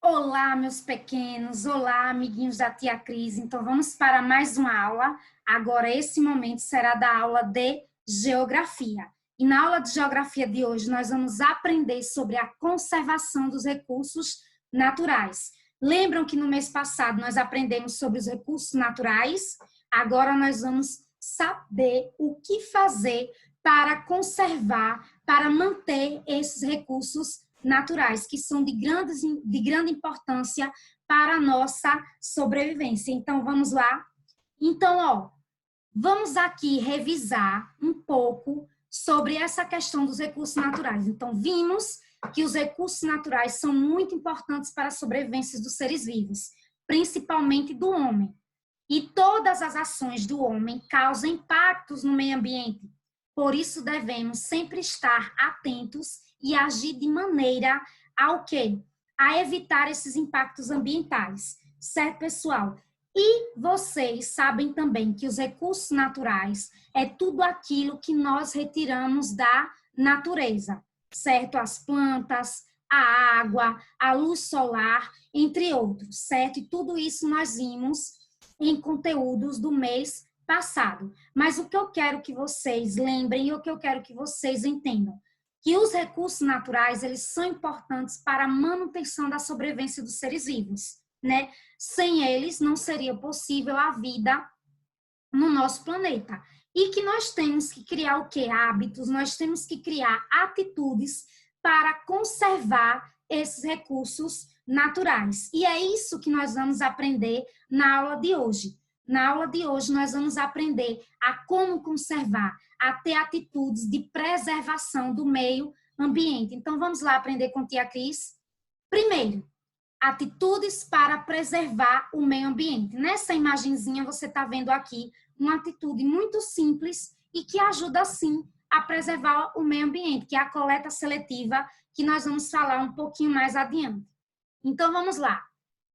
Olá, meus pequenos, olá, amiguinhos da tia Cris. Então, vamos para mais uma aula. Agora, esse momento será da aula de Geografia. E na aula de Geografia de hoje, nós vamos aprender sobre a conservação dos recursos naturais. Lembram que no mês passado nós aprendemos sobre os recursos naturais? Agora nós vamos saber o que fazer para conservar, para manter esses recursos naturais, que são de grande importância para a nossa sobrevivência. Então, vamos lá? Então, vamos aqui revisar um pouco sobre essa questão dos recursos naturais. Então, vimos que os recursos naturais são muito importantes para a sobrevivência dos seres vivos, principalmente do homem. E todas as ações do homem causam impactos no meio ambiente. Por isso, devemos sempre estar atentos e agir de maneira ao quê? A evitar esses impactos ambientais. Certo, pessoal? E vocês sabem também que os recursos naturais é tudo aquilo que nós retiramos da natureza, certo? As plantas, a água, a luz solar, entre outros, certo? E tudo isso nós vimos em conteúdos do mês passado. Mas o que eu quero que vocês lembrem e o que eu quero que vocês entendam, que os recursos naturais, eles são importantes para a manutenção da sobrevivência dos seres vivos, né? Sem eles, não seria possível a vida no nosso planeta. E que nós temos que criar o quê? Hábitos, nós temos que criar atitudes para conservar esses recursos naturais. E é isso que nós vamos aprender na aula de hoje. Na aula de hoje, nós vamos aprender a como conservar, a ter atitudes de preservação do meio ambiente. Então, vamos lá aprender com tia Cris? Primeiro, atitudes para preservar o meio ambiente. Nessa imagenzinha, você está vendo aqui uma atitude muito simples e que ajuda, sim, a preservar o meio ambiente, que é a coleta seletiva, que nós vamos falar um pouquinho mais adiante. Então, vamos lá.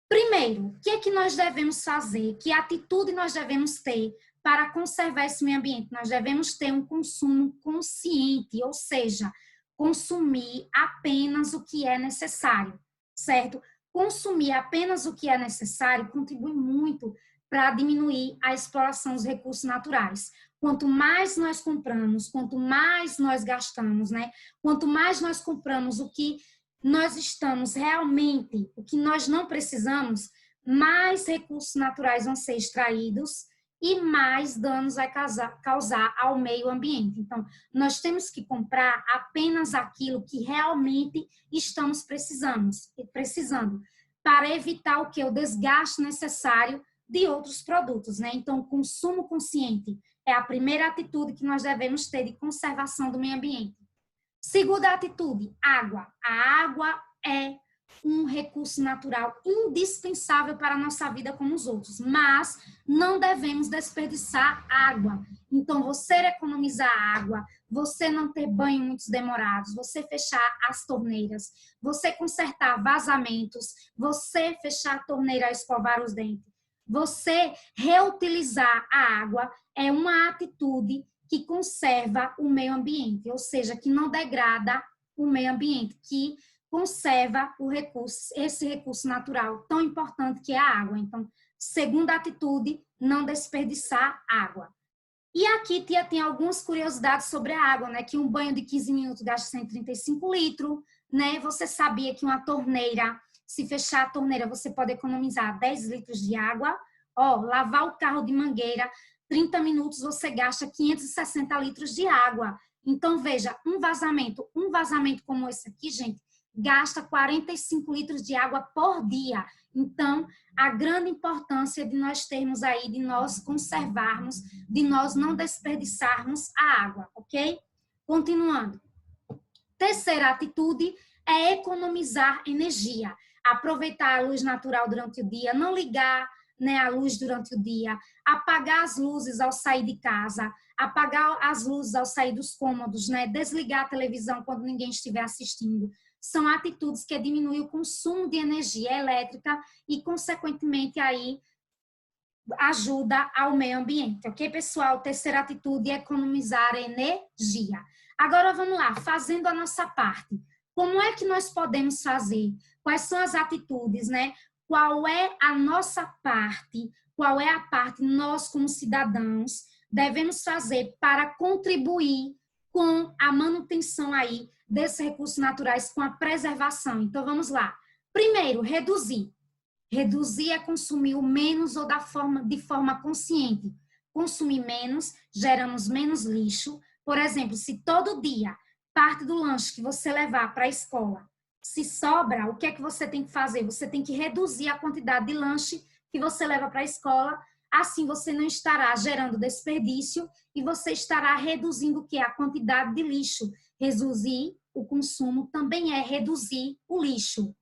Primeiro, o que é que nós devemos fazer? Que atitude nós devemos ter para conservar esse meio ambiente? Nós devemos ter um consumo consciente, ou seja, consumir apenas o que é necessário, certo? Consumir apenas o que é necessário contribui muito para diminuir a exploração dos recursos naturais. Quanto mais nós compramos, quanto mais nós gastamos, né? Quanto mais nós compramos o que nós estamos realmente, o que nós não precisamos, mais recursos naturais vão ser extraídos e mais danos vai causar ao meio ambiente. Então, nós temos que comprar apenas aquilo que realmente estamos precisando para evitar o que? O desgaste necessário de outros produtos, né? Então, o consumo consciente é a primeira atitude que nós devemos ter de conservação do meio ambiente. Segunda atitude, água. A água é um recurso natural indispensável para a nossa vida como os outros, mas não devemos desperdiçar água. Então, você economizar água, você não ter banho muito demorados, você fechar as torneiras, você consertar vazamentos, você fechar a torneira a escovar os dentes, você reutilizar a água é uma atitude que conserva o meio ambiente, ou seja, que não degrada o meio ambiente, que conserva o recurso, esse recurso natural tão importante que é a água. Então, segunda atitude, não desperdiçar água. E aqui, tia, tem algumas curiosidades sobre a água, né? Que um banho de 15 minutos gasta 135 litros, né? Você sabia que uma torneira, se fechar a torneira, você pode economizar 10 litros de água? Lavar o carro de mangueira, 30 minutos você gasta 560 litros de água. Então, veja, um vazamento como esse aqui, gente, gasta 45 litros de água por dia. Então, a grande importância de nós termos aí, de nós conservarmos, de nós não desperdiçarmos a água, ok? Continuando. Terceira atitude é economizar energia. Aproveitar a luz natural durante o dia, não ligar, né, a luz durante o dia, apagar as luzes ao sair de casa, apagar as luzes ao sair dos cômodos, né, desligar a televisão quando ninguém estiver assistindo. São atitudes que diminuem o consumo de energia elétrica e, consequentemente, aí ajuda ao meio ambiente, ok, pessoal? Terceira atitude é economizar energia. Agora, vamos lá, fazendo a nossa parte. Como é que nós podemos fazer? Quais são as atitudes, né? Qual é a nossa parte? Qual é a parte nós, como cidadãos, devemos fazer para contribuir com a manutenção aí desses recursos naturais, com a preservação? Então, vamos lá. Primeiro, reduzir. Reduzir é consumir o menos ou de forma consciente. Consumir menos, geramos menos lixo. Por exemplo, se todo dia parte do lanche que você levar para a escola, se sobra, o que é que você tem que fazer? Você tem que reduzir a quantidade de lanche que você leva para a escola. Assim você não estará gerando desperdício e você estará reduzindo o que? A quantidade de lixo. Reduzir o consumo também é reduzir o lixo.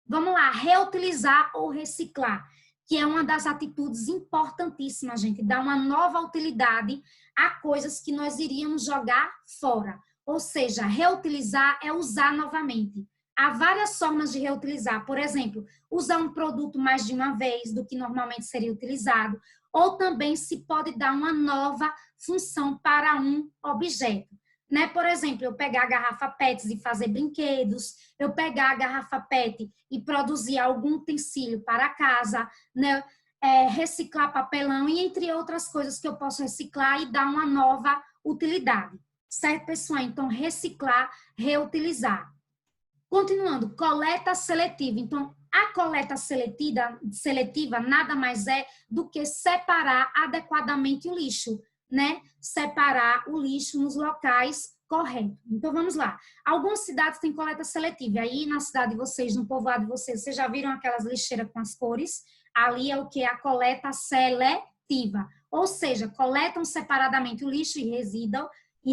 Vamos lá, reutilizar ou reciclar, que é uma das atitudes importantíssimas, gente, dar uma nova utilidade a coisas que nós iríamos jogar fora. Ou seja, reutilizar é usar novamente. Há várias formas de reutilizar. Por exemplo, usar um produto mais de uma vez do que normalmente seria utilizado. Ou também se pode dar uma nova função para um objeto. Né? Por exemplo, eu pegar a garrafa PET e fazer brinquedos, eu pegar a garrafa PET e produzir algum utensílio para casa, né? Reciclar papelão e entre outras coisas que eu posso reciclar e dar uma nova utilidade. Certo, pessoal? Então, reciclar, reutilizar. Continuando, coleta seletiva. Então, a coleta seletiva nada mais é do que separar adequadamente o lixo, né? Separar o lixo nos locais corretos. Então, vamos lá. Algumas cidades têm coleta seletiva. Aí, na cidade de vocês, no povoado de vocês, vocês já viram aquelas lixeiras com as cores? Ali é o que? A coleta seletiva. Ou seja, coletam separadamente o lixo e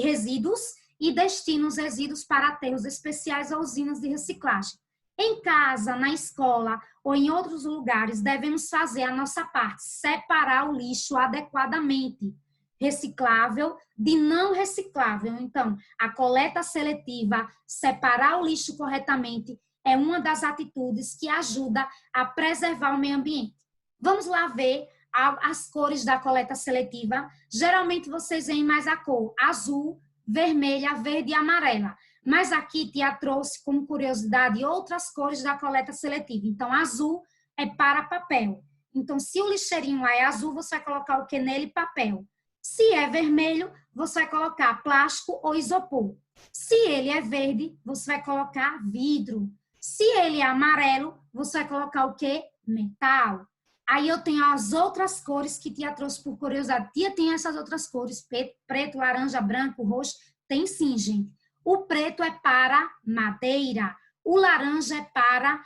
resíduos e destinam os resíduos para aterros especiais ou usinas de reciclagem. Em casa, na escola ou em outros lugares, devemos fazer a nossa parte, separar o lixo adequadamente, reciclável de não reciclável. Então, a coleta seletiva, separar o lixo corretamente, é uma das atitudes que ajuda a preservar o meio ambiente. Vamos lá ver as cores da coleta seletiva. Geralmente, vocês veem mais a cor azul, vermelha, verde e amarela. Mas aqui Tia trouxe como curiosidade outras cores da coleta seletiva. Então, azul é para papel. Então, se o lixeirinho é azul, você vai colocar o que nele? Papel. Se é vermelho, você vai colocar plástico ou isopor. Se ele é verde, você vai colocar vidro. Se ele é amarelo, você vai colocar o que? Metal. Aí eu tenho as outras cores que Tia trouxe por curiosidade. Tia tem essas outras cores, preto, laranja, branco, roxo. Tem sim, gente. O preto é para madeira. O laranja é para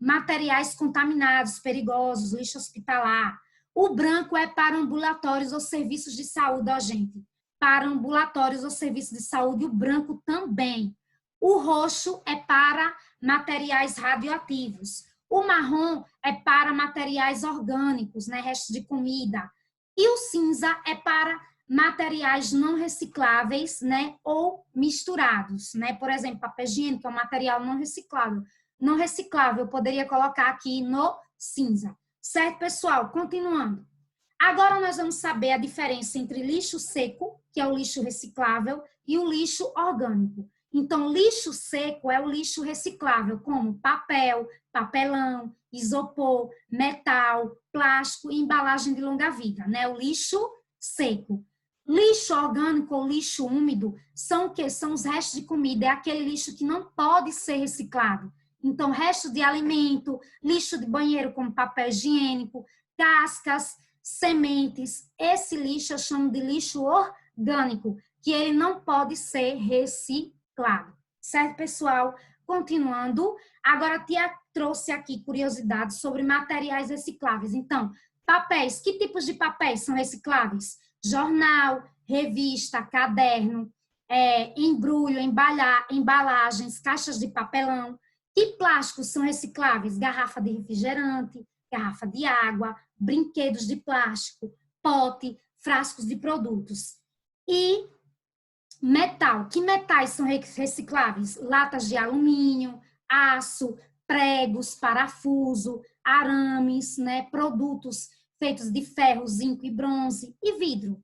materiais contaminados, perigosos, lixo hospitalar. O branco é para ambulatórios ou serviços de saúde, ó, gente. Para ambulatórios ou serviços de saúde, o branco também. O roxo é para materiais radioativos. O marrom é para materiais orgânicos, né, restos de comida. E o cinza é para materiais não recicláveis, né, ou misturados, né? Por exemplo, papel higiênico é um material não reciclável. Não reciclável, eu poderia colocar aqui no cinza. Certo, pessoal? Continuando. Agora nós vamos saber a diferença entre lixo seco, que é o lixo reciclável, e o lixo orgânico. Então, lixo seco é o lixo reciclável, como papel, papelão, isopor, metal, plástico e embalagem de longa vida, né? O lixo seco. Lixo orgânico ou lixo úmido são o quê? São os restos de comida, é aquele lixo que não pode ser reciclado. Então, resto de alimento, lixo de banheiro como papel higiênico, cascas, sementes, esse lixo eu chamo de lixo orgânico, que ele não pode ser reciclado. Certo, pessoal? Continuando, agora a Tia trouxe aqui curiosidades sobre materiais recicláveis. Então, papéis, que tipos de papéis são recicláveis? Jornal, revista, caderno, embrulho, embalagens, caixas de papelão. Que plásticos são recicláveis? Garrafa de refrigerante, garrafa de água, brinquedos de plástico, pote, frascos de produtos. E metal. Que metais são recicláveis? Latas de alumínio, aço, pregos, parafuso, arames, né? Produtos feitos de ferro, zinco e bronze. E vidro.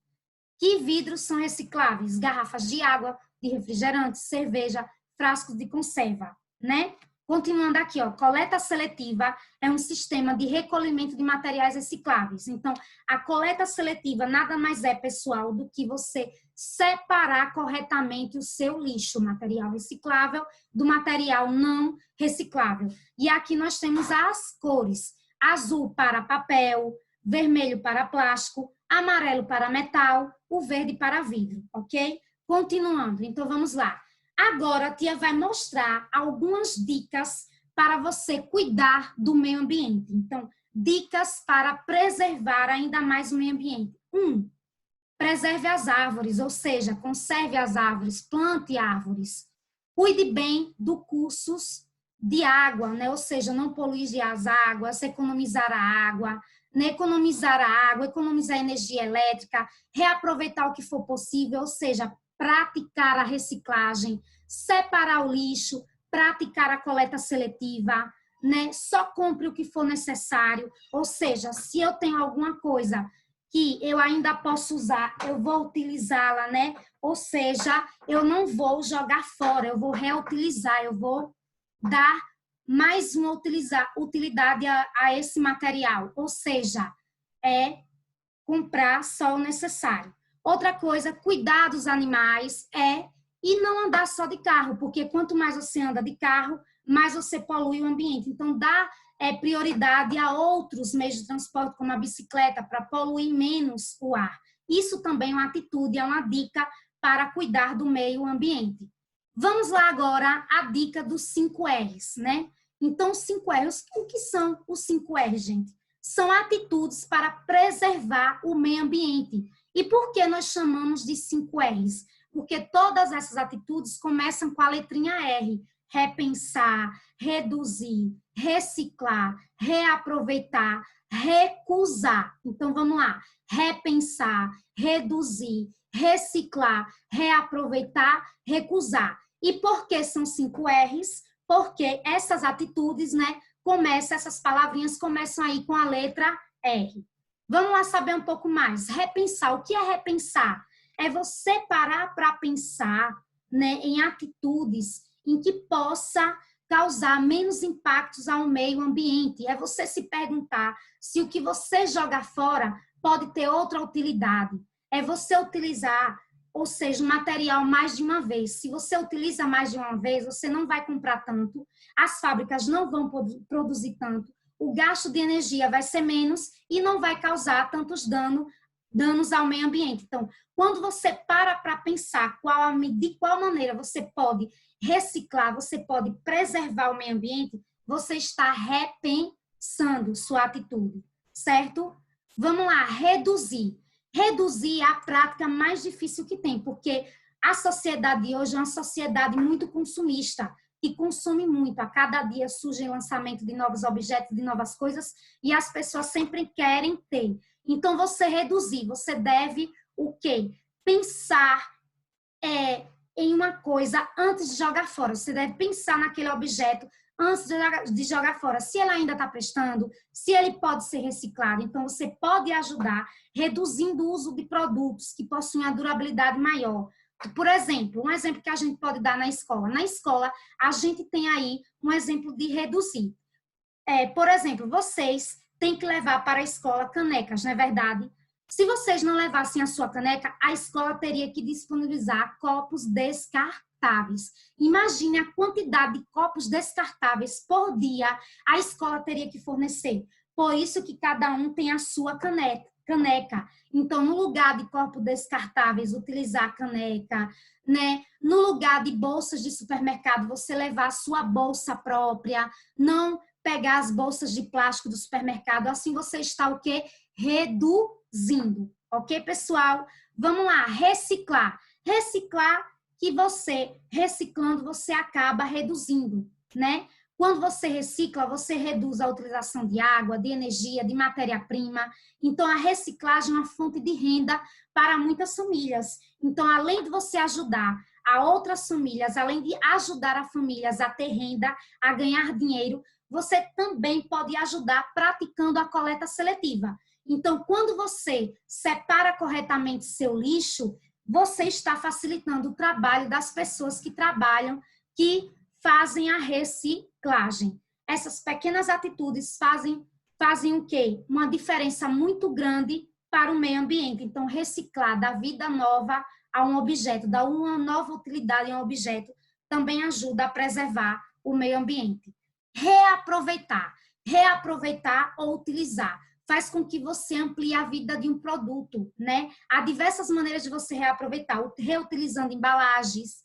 Que vidros são recicláveis? Garrafas de água, de refrigerante, cerveja, frascos de conserva, né? Continuando aqui, ó, coleta seletiva é um sistema de recolhimento de materiais recicláveis. Então, a coleta seletiva nada mais é, pessoal, do que você separar corretamente o seu lixo, material reciclável, do material não reciclável. E aqui nós temos as cores: azul para papel, vermelho para plástico, amarelo para metal, o verde para vidro, ok? Continuando, então vamos lá. Agora a tia vai mostrar algumas dicas para você cuidar do meio ambiente. Então, dicas para preservar ainda mais o meio ambiente. 1. Preserve as árvores, ou seja, conserve as árvores, plante árvores. Cuide bem dos cursos de água, né? Ou seja, não poluir as águas, economizar a água, né? Economizar a água, economizar energia elétrica, reaproveitar o que for possível, ou seja, praticar a reciclagem, separar o lixo, praticar a coleta seletiva, né? Só compre o que for necessário, ou seja, se eu tenho alguma coisa que eu ainda posso usar, eu vou utilizá-la, né? Ou seja, eu não vou jogar fora, eu vou reutilizar, eu vou dar mais uma utilidade a esse material, ou seja, é comprar só o necessário. Outra coisa, cuidar dos animais e não andar só de carro, porque quanto mais você anda de carro, mais você polui o ambiente. Então, dá prioridade a outros meios de transporte, como a bicicleta, para poluir menos o ar. Isso também é uma atitude, é uma dica para cuidar do meio ambiente. Vamos lá agora a dica dos 5 R's, né? Então, os 5 R's, o que são os 5 R's, gente? São atitudes para preservar o meio ambiente. E por que nós chamamos de 5 R's? Porque todas essas atitudes começam com a letrinha R. Repensar, reduzir, reciclar, reaproveitar, recusar. Então, vamos lá. Repensar, reduzir, reciclar, reaproveitar, recusar. E por que são 5 R's? Porque essas atitudes, né, essas palavrinhas começam aí com a letra R. Vamos lá saber um pouco mais. Repensar. O que é repensar? É você parar para pensar, né, em atitudes em que possa causar menos impactos ao meio ambiente. É você se perguntar se o que você joga fora pode ter outra utilidade. É você utilizar, ou seja, o material mais de uma vez. Se você utiliza mais de uma vez, você não vai comprar tanto, as fábricas não vão produzir tanto, o gasto de energia vai ser menos e não vai causar tantos danos ao meio ambiente. Então, quando você para pensar de qual maneira você pode reciclar, você pode preservar o meio ambiente, você está repensando sua atitude, certo? Vamos lá, reduzir. Reduzir é a prática mais difícil que tem, porque a sociedade de hoje é uma sociedade muito consumista, que consome muito. A cada dia surge lançamento de novos objetos, de novas coisas, e as pessoas sempre querem ter. Então, você reduzir, você deve o quê? Pensar em uma coisa antes de jogar fora. Você deve pensar naquele objeto antes de jogar fora. Se ele ainda está prestando, se ele pode ser reciclado. Então, você pode ajudar reduzindo o uso de produtos que possuem a durabilidade maior. Por exemplo, um exemplo que a gente pode dar na escola. Na escola, a gente tem aí um exemplo de reduzir. Por exemplo, vocês têm que levar para a escola canecas, não é verdade? Se vocês não levassem a sua caneca, a escola teria que disponibilizar copos descartáveis. Imagine a quantidade de copos descartáveis por dia a escola teria que fornecer. Por isso que cada um tem a sua caneca. Então, no lugar de copos descartáveis, utilizar a caneca, né? No lugar de bolsas de supermercado, você levar a sua bolsa própria, não pegar as bolsas de plástico do supermercado. Assim você está o quê? Reduzindo. Ok, pessoal? Vamos lá, reciclar. Reciclar que você, reciclando, você acaba reduzindo, né? Quando você recicla, você reduz a utilização de água, de energia, de matéria-prima. Então, a reciclagem é uma fonte de renda para muitas famílias. Então, além de você ajudar a outras famílias, além de ajudar as famílias a ter renda, a ganhar dinheiro, você também pode ajudar praticando a coleta seletiva. Então, quando você separa corretamente seu lixo, você está facilitando o trabalho das pessoas que trabalham que fazem a reciclagem. Essas pequenas atitudes fazem o quê? Uma diferença muito grande para o meio ambiente. Então, reciclar, dar vida nova a um objeto, dar uma nova utilidade a um objeto, também ajuda a preservar o meio ambiente. Reaproveitar ou utilizar faz com que você amplie a vida de um produto, né? Há diversas maneiras de você reaproveitar, reutilizando embalagens,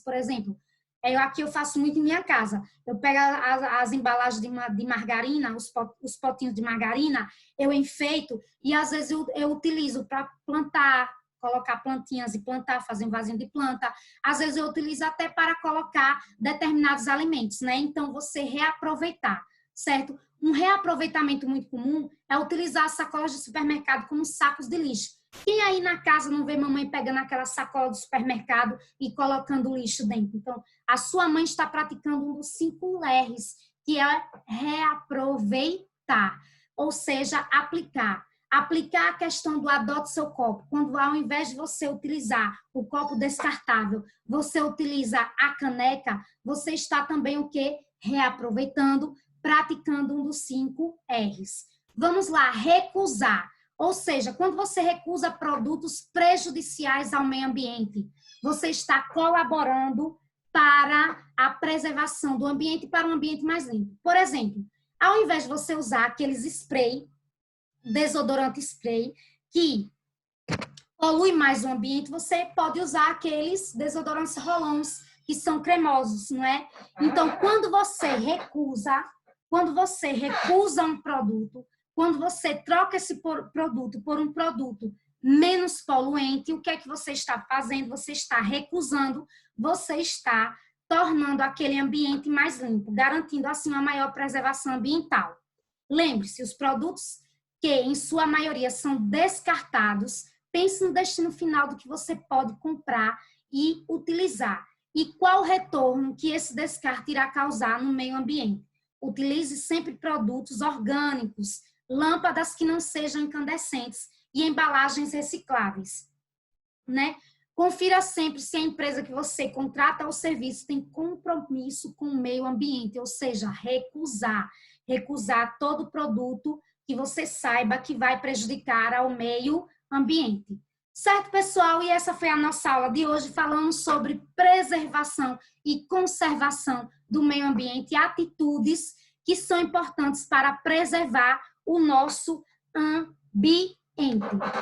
por exemplo. Aqui eu faço muito em minha casa. Eu pego as embalagens de margarina, os potinhos de margarina, eu enfeito e às vezes eu utilizo para plantar, colocar plantinhas e plantar, fazer um vasinho de planta. Às vezes eu utilizo até para colocar determinados alimentos, né? Então, você reaproveitar, certo? Um reaproveitamento muito comum é utilizar sacolas de supermercado como sacos de lixo. Quem aí na casa não vê mamãe pegando aquela sacola do supermercado e colocando lixo dentro? Então, a sua mãe está praticando um dos 5 R's, que é reaproveitar, ou seja, aplicar. Aplicar a questão do adote seu copo. Quando ao invés de você utilizar o copo descartável, você utiliza a caneca, você está também o quê? Reaproveitando, praticando um dos 5 R's. Vamos lá, recusar. Ou seja, quando você recusa produtos prejudiciais ao meio ambiente, você está colaborando para a preservação do ambiente e para um ambiente mais limpo. Por exemplo, ao invés de você usar aqueles desodorante spray, que polui mais o ambiente, você pode usar aqueles desodorantes rolões, que são cremosos, não é? Então, quando você recusa um produto, quando você troca esse produto por um produto menos poluente, o que é que você está fazendo? Você está recusando, você está tornando aquele ambiente mais limpo, garantindo assim uma maior preservação ambiental. Lembre-se, os produtos que em sua maioria são descartados, pense no destino final do que você pode comprar e utilizar. E qual o retorno que esse descarte irá causar no meio ambiente. Utilize sempre produtos orgânicos, lâmpadas que não sejam incandescentes e embalagens recicláveis, né? Confira sempre se a empresa que você contrata ou serviço tem compromisso com o meio ambiente, ou seja, recusar todo produto que você saiba que vai prejudicar ao meio ambiente. Certo, pessoal? E essa foi a nossa aula de hoje, falando sobre preservação e conservação do meio ambiente e atitudes que são importantes para preservar o nosso ambiente.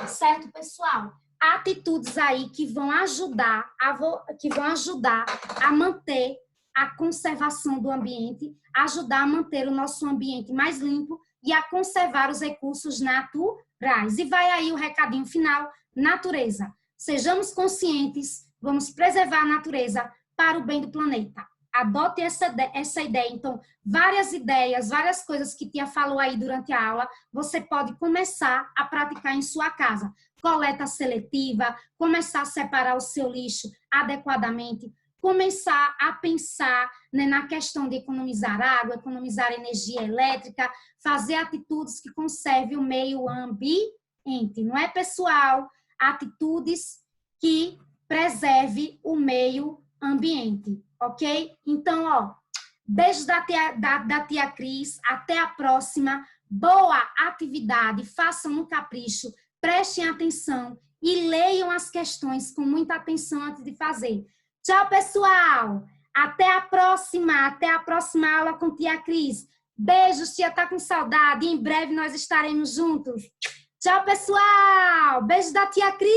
Certo, pessoal? Atitudes aí que vão ajudar a manter a conservação do ambiente, ajudar a manter o nosso ambiente mais limpo e a conservar os recursos naturais. E vai aí o recadinho final, natureza. Sejamos conscientes, vamos preservar a natureza para o bem do planeta. Adote essa ideia. Então, várias ideias, várias coisas que Tia falou aí durante a aula, você pode começar a praticar em sua casa. Coleta seletiva, começar a separar o seu lixo adequadamente, começar a pensar, né, na questão de economizar água, economizar energia elétrica, fazer atitudes que conservem o meio ambiente, não é, pessoal? Atitudes que preservem o meio ambiente, ok? Então, ó, beijos da tia Cris, até a próxima, boa atividade, façam no capricho, prestem atenção e leiam as questões com muita atenção antes de fazer. Tchau, pessoal! Até a próxima aula com tia Cris. Beijos, tia tá com saudade. Em breve nós estaremos juntos. Tchau, pessoal! Beijo da tia Cris!